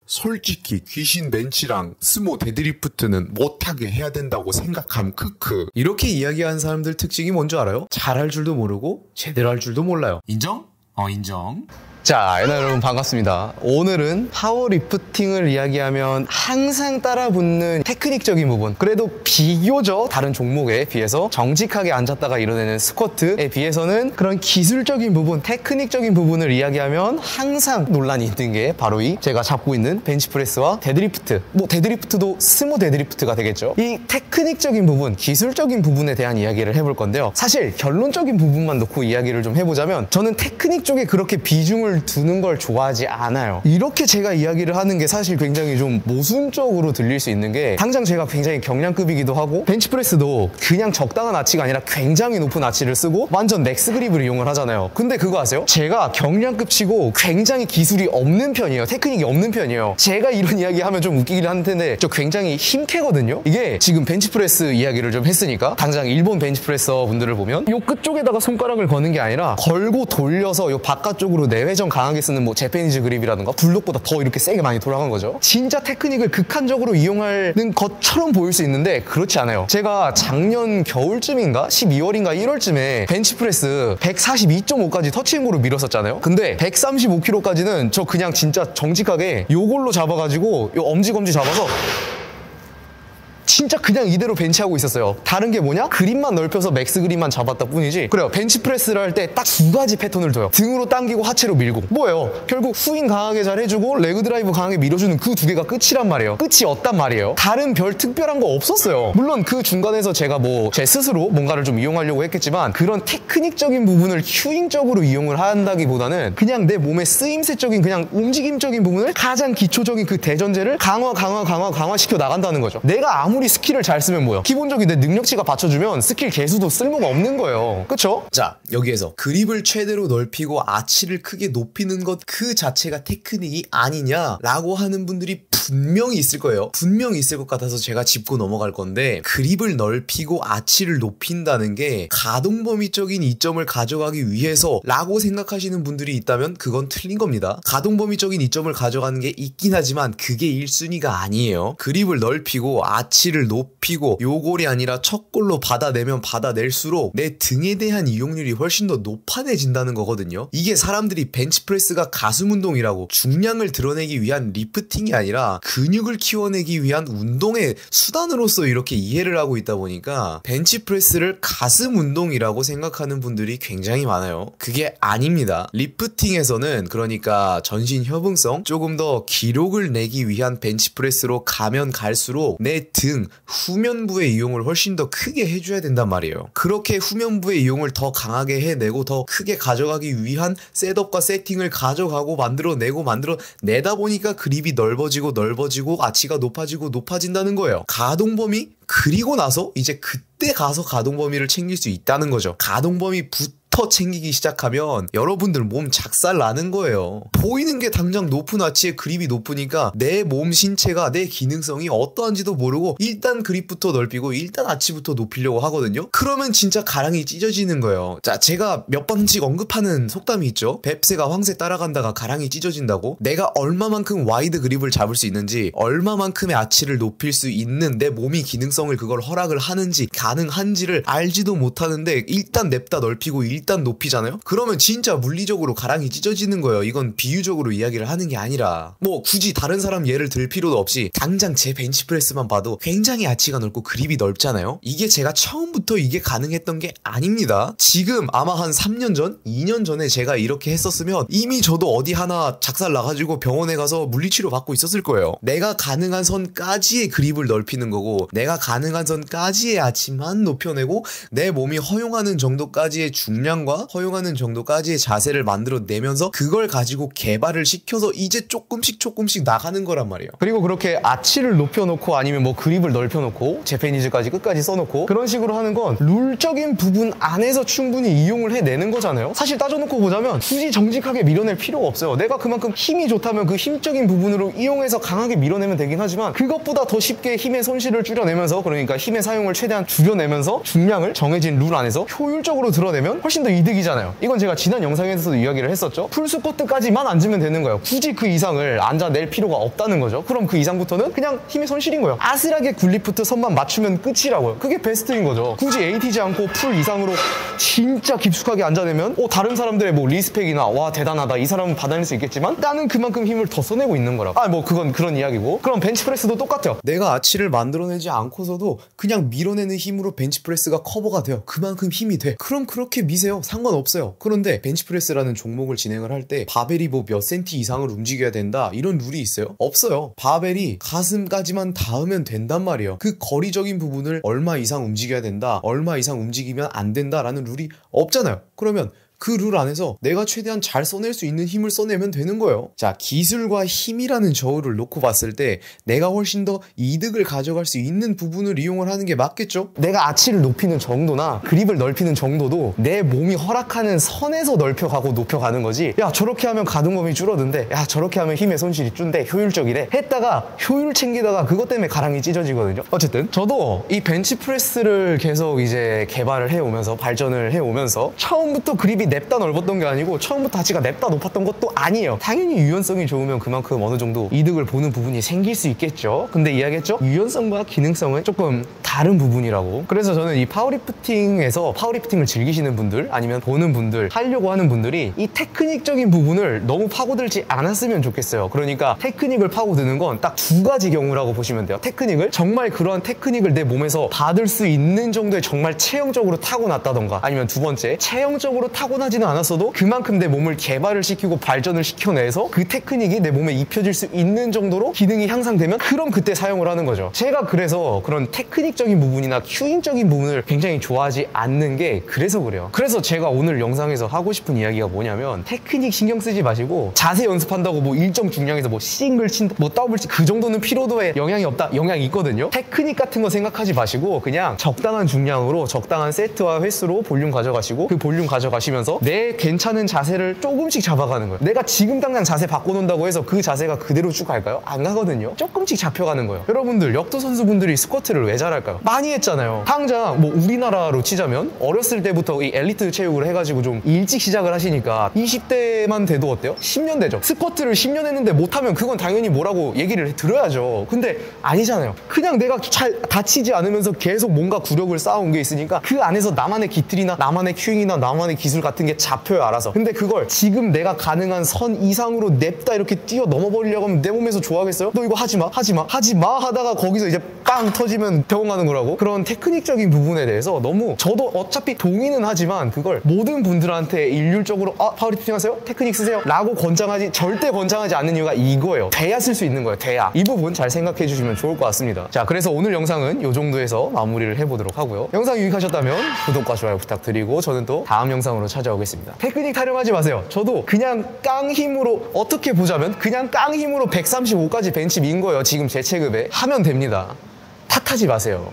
솔직히 귀신 벤치랑 스모 데드리프트는 못하게 해야 된다고 생각함 크크. 이렇게 이야기하는 사람들 특징이 뭔지 알아요? 잘할 줄도 모르고 제대로 할 줄도 몰라요. 인정? 인정. 자, 여러분 반갑습니다. 오늘은 파워리프팅을 이야기하면 항상 따라붙는 테크닉적인 부분, 그래도 비교적 다른 종목에 비해서 정직하게 앉았다가 일어나는 스쿼트에 비해서는 그런 기술적인 부분, 테크닉적인 부분을 이야기하면 항상 논란이 있는 게 바로 이 제가 잡고 있는 벤치프레스와 데드리프트, 데드리프트도 스모 데드리프트가 되겠죠. 이 테크닉적인 부분, 기술적인 부분에 대한 이야기를 해볼 건데요. 사실 결론적인 부분만 놓고 이야기를 좀 해보자면 저는 테크닉 쪽에 그렇게 비중을 두는 걸 좋아하지 않아요. 이렇게 제가 이야기를 하는 게 사실 굉장히 좀 모순적으로 들릴 수 있는 게, 당장 제가 굉장히 경량급이기도 하고 벤치프레스도 그냥 적당한 아치가 아니라 굉장히 높은 아치를 쓰고 완전 맥스 그립을 이용을 하잖아요. 근데 그거 아세요? 제가 경량급 치고 굉장히 기술이 없는 편이에요. 테크닉이 없는 편이에요. 제가 이런 이야기 하면 좀 웃기긴 할 텐데 저 굉장히 힘캐거든요. 이게 지금 벤치프레스 이야기를 좀 했으니까 당장 일본 벤치프레서 분들을 보면 요 끝쪽에다가 손가락을 거는 게 아니라 걸고 돌려서 요 바깥쪽으로 내회전 강하게 쓰는 제패니즈 그립이라든가 블록보다 더 이렇게 세게 많이 돌아간 거죠. 진짜 테크닉을 극한적으로 이용하는 것처럼 보일 수 있는데 그렇지 않아요. 제가 작년 겨울쯤인가 12월인가 1월쯤에 벤치프레스 142.5까지 터치행고로 밀었었잖아요. 근데 135kg까지는 저 그냥 진짜 정직하게 요걸로 잡아가지고 요 엄지검지 잡아서 진짜 그냥 이대로 벤치하고 있었어요. 다른 게 뭐냐? 그립만 넓혀서 맥스 그립만 잡았다 뿐이지. 그래요. 벤치프레스를 할 때 딱 두 가지 패턴을 둬요. 등으로 당기고 하체로 밀고. 뭐예요? 결국 후인 강하게 잘 해주고 레그 드라이브 강하게 밀어주는 그 두 개가 끝이란 말이에요. 끝이 없단 말이에요. 다른 별 특별한 거 없었어요. 물론 그 중간에서 제가 제 스스로 뭔가를 좀 이용하려고 했겠지만 그런 테크닉적인 부분을 큐잉적으로 이용을 한다기보다는 그냥 내 몸의 쓰임새적인 그냥 움직임적인 부분을 가장 기초적인 그 대전제를 강화시켜 나간다는 거죠. 내가 아무리 스킬을 잘 쓰면 뭐야? 기본적인 내 능력치가 받쳐주면 스킬 개수도 쓸모가 없는 거예요. 그쵸? 자, 여기에서 그립을 최대로 넓히고 아치를 크게 높이는 것 그 자체가 테크닉이 아니냐라고 하는 분들이 분명히 있을 거예요. 분명히 있을 것 같아서 제가 짚고 넘어갈 건데, 그립을 넓히고 아치를 높인다는 게 가동 범위적인 이점을 가져가기 위해서 라고 생각하시는 분들이 있다면 그건 틀린 겁니다. 가동 범위적인 이점을 가져가는 게 있긴 하지만 그게 1순위가 아니에요. 그립을 넓히고 아치를 높이고 요골이 아니라 첫 골로 받아내면 받아낼수록 내 등에 대한 이용률이 훨씬 더 높아내진다는 거거든요. 이게 사람들이 벤치프레스가 가슴 운동이라고, 중량을 드러내기 위한 리프팅이 아니라 근육을 키워내기 위한 운동의 수단으로서 이렇게 이해를 하고 있다 보니까 벤치프레스를 가슴 운동이라고 생각하는 분들이 굉장히 많아요. 그게 아닙니다. 리프팅에서는, 그러니까 전신 협응성, 조금 더 기록을 내기 위한 벤치프레스로 가면 갈수록 내 등 후면부의 이용을 훨씬 더 크게 해줘야 된단 말이에요. 그렇게 후면부의 이용을 더 강하게 해내고 더 크게 가져가기 위한 셋업과 세팅을 가져가고 만들어내다 보니까 그립이 넓어지고 아치가 높아진다는 거예요. 가동 범위? 그리고 나서 이제 그때 가서 가동 범위를 챙길 수 있다는 거죠. 가동 범위부터 챙기기 시작하면 여러분들 몸 작살 나는 거예요. 보이는 게 당장 높은 아치에 그립이 높으니까 내 몸 신체가, 내 기능성이 어떠한지도 모르고 일단 그립부터 넓히고 일단 아치부터 높이려고 하거든요. 그러면 진짜 가랑이 찢어지는 거예요. 자, 제가 몇 번씩 언급하는 속담이 있죠. 뱁새가 황새 따라간다가 가랑이 찢어진다고. 내가 얼마만큼 와이드 그립을 잡을 수 있는지, 얼마만큼의 아치를 높일 수 있는 내 몸이 기능성을 그걸 허락을 하는지, 가능한지를 알지도 못하는데 일단 냅다 넓히고 일단 높이잖아요? 그러면 진짜 물리적으로 가랑이 찢어지는 거예요. 이건 비유적으로 이야기를 하는 게 아니라, 굳이 다른 사람 예를 들 필요도 없이 당장 제 벤치프레스만 봐도 굉장히 아치가 넓고 그립이 넓잖아요? 이게 제가 처음부터 이게 가능했던 게 아닙니다. 지금 아마 한 3년 전? 2년 전에 제가 이렇게 했었으면 이미 저도 어디 하나 작살 나가지고 병원에 가서 물리치료 받고 있었을 거예요. 내가 가능한 선까지의 그립을 넓히는 거고, 내가 가능한 선까지의 아치만 높여내고, 내 몸이 허용하는 정도까지의 중량과 허용하는 정도까지의 자세를 만들어내면서 그걸 가지고 개발을 시켜서 이제 조금씩 나가는 거란 말이에요. 그리고 그렇게 아치를 높여놓고 아니면 그립을 넓혀놓고 제페니즈까지 끝까지 써놓고 그런 식으로 하는 건 룰적인 부분 안에서 충분히 이용을 해내는 거잖아요. 사실 따져놓고 보자면 굳이 정직하게 밀어낼 필요가 없어요. 내가 그만큼 힘이 좋다면 그 힘적인 부분으로 이용해서 강하게 밀어내면 되긴 하지만, 그것보다 더 쉽게 힘의 손실을 줄여내면서, 그러니까 힘의 사용을 최대한 줄여내면서 중량을 정해진 룰 안에서 효율적으로 드러내면 훨씬 훨씬 더 이득이잖아요. 이건 제가 지난 영상에서도 이야기를 했었죠. 풀스쿼트까지만 앉으면 되는 거예요. 굳이 그 이상을 앉아낼 필요가 없다는 거죠. 그럼 그 이상부터는 그냥 힘의 손실인 거예요. 아슬하게 굴리프트 선만 맞추면 끝이라고요. 그게 베스트인 거죠. 굳이 에이티지 않고 풀 이상으로 진짜 깊숙하게 앉아내면 다른 사람들의 뭐 리스펙이나 와 대단하다 이 사람은 받아낼 수 있겠지만 나는 그만큼 힘을 더 써내고 있는 거라. 뭐 그건 그런 이야기고. 그럼 벤치프레스도 똑같아요. 내가 아치를 만들어내지 않고서도 그냥 밀어내는 힘으로 벤치프레스가 커버가 돼요. 그만큼 힘이 돼. 그럼 그렇게 미세요. 상관없어요. 그런데 벤치프레스라는 종목을 진행을 할 때 바벨이 뭐 몇 센티 이상을 움직여야 된다 이런 룰이 있어요? 없어요. 바벨이 가슴까지만 닿으면 된단 말이에요. 그 거리적인 부분을 얼마 이상 움직여야 된다, 얼마 이상 움직이면 안 된다라는 룰이 없잖아요. 그러면 그 룰 안에서 내가 최대한 잘 써낼 수 있는 힘을 써내면 되는 거예요. 자, 기술과 힘이라는 저울을 놓고 봤을 때 내가 훨씬 더 이득을 가져갈 수 있는 부분을 이용을 하는 게 맞겠죠? 내가 아치를 높이는 정도나 그립을 넓히는 정도도 내 몸이 허락하는 선에서 넓혀가고 높여가는 거지. 야, 저렇게 하면 가동범위 줄어든대. 야, 저렇게 하면 힘의 손실이 준대. 효율적이래. 했다가 효율 챙기다가 그것 때문에 가랑이 찢어지거든요. 어쨌든 저도 이 벤치프레스를 계속 이제 개발을 해오면서 발전을 해오면서 처음부터 그립이 냅다 넓었던 게 아니고 처음부터 아치가 냅다 높았던 것도 아니에요. 당연히 유연성이 좋으면 그만큼 어느 정도 이득을 보는 부분이 생길 수 있겠죠. 근데 이야기했죠? 유연성과 기능성은 조금 다른 부분이라고. 그래서 저는 이 파워리프팅에서 파워리프팅을 즐기시는 분들 아니면 보는 분들, 하려고 하는 분들이 이 테크닉적인 부분을 너무 파고들지 않았으면 좋겠어요. 그러니까 테크닉을 파고드는 건 딱 두 가지 경우라고 보시면 돼요. 테크닉을 정말 그러한 테크닉을 내 몸에서 받을 수 있는 정도의 정말 체형적으로 타고났다던가, 아니면 두 번째 체형적으로 타고나지는 않았어도 그만큼 내 몸을 개발을 시키고 발전을 시켜내서 그 테크닉이 내 몸에 입혀질 수 있는 정도로 기능이 향상되면 그럼 그때 사용을 하는 거죠. 제가 그래서 그런 테크닉적인 부분이나 큐잉적인 부분을 굉장히 좋아하지 않는 게 그래서 그래요. 그래서 제가 오늘 영상에서 하고 싶은 이야기가 뭐냐면, 테크닉 신경 쓰지 마시고 자세 연습한다고 뭐 일정 중량에서 뭐 싱글 친다, 뭐 더블 친다, 그 정도는 피로도에 영향이 없다. 영향이 있거든요. 테크닉 같은 거 생각하지 마시고 그냥 적당한 중량으로 적당한 세트와 횟수로 볼륨 가져가시고, 그 볼륨 가져가시면서 내 괜찮은 자세를 조금씩 잡아가는 거예요. 내가 지금 당장 자세 바꿔놓는다고 해서 그 자세가 그대로 쭉 갈까요? 안 가거든요. 조금씩 잡혀가는 거예요. 여러분들 역도 선수분들이 스쿼트를 왜 잘할까요? 많이 했잖아요. 당장 뭐 우리나라로 치자면 어렸을 때부터 이 엘리트 체육을 해가지고 좀 일찍 시작을 하시니까 20대만 돼도 어때요? 10년 되죠. 스쿼트를 10년 했는데 못하면 그건 당연히 뭐라고 얘기를 들어야죠. 근데 아니잖아요. 그냥 내가 잘 다치지 않으면서 계속 뭔가 구력을 쌓아온 게 있으니까 그 안에서 나만의 기틀이나 나만의 큐잉이나 나만의 기술 같은 게 잡혀요, 알아서. 근데 그걸 지금 내가 가능한 선 이상으로 냅다 이렇게 뛰어 넘어버리려고 하면 내 몸에서 좋아하겠어요? 너 이거 하지마 하지마 하다가 거기서 이제 빵 터지면 병원 가는 거라고. 그런 테크닉적인 부분에 대해서 너무, 저도 어차피 동의는 하지만 그걸 모든 분들한테 일률적으로 파워리프팅 하세요? 테크닉 쓰세요? 라고 절대 권장하지 않는 이유가 이거예요. 돼야 쓸 수 있는 거예요. 돼야. 이 부분 잘 생각해 주시면 좋을 것 같습니다. 자, 그래서 오늘 영상은 이 정도에서 마무리를 해보도록 하고요. 영상 유익하셨다면 구독과 좋아요 부탁드리고 저는 또 다음 영상으로 찾아오겠습니다. 테크닉 타령하지 마세요. 저도 그냥 깡 힘으로, 어떻게 보자면 그냥 깡 힘으로 135까지 벤치 민 거예요. 지금 제 체급에. 하면 됩니다. 탓하지 마세요.